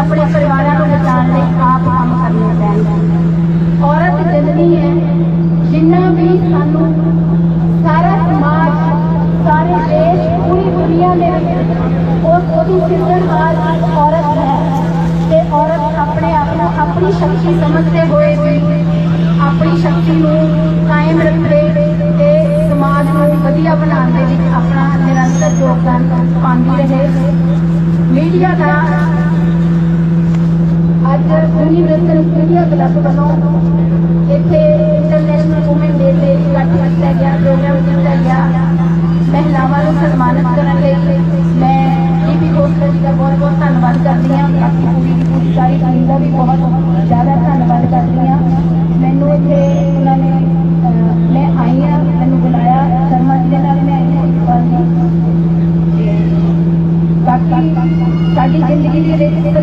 अपने परिवारों को बचाने आप काम करने पैणगे। औरत जननी है, जिन्ना भी सानू सारा समाज सारे देश पूरी दुनिया में उसकी सिरजनहार औरत है। ते औरत अपने आप को अपनी शक्ति समझते हुए भी अपनी शक्ति को कायम रखे ते समाज को वधिया बनाने विच अपना निरंतर योगदान पाती रहे। मीडिया का अज यूनिवर्सल मीडिया क्लब वालों इत्थे इंटरनेशनल वूमेन डे से इकट्ठ किया गया, प्रोग्राम किया गया। महिलावां को सन्मानित करने लई मैं डीपी खोसला जी का बहुत बहुत धन्यवाद करती हाँ। बाकी पूरी सारी टीम का भी बहुत ज़्यादा धन्यवाद करती हाँ। मैनू इत्थे उन्होंने मैं आई हाँ, मैनू बुलाया शर्मा जी के नाल मैं आई हाँ। बाकी साडी जिंदगी दे विच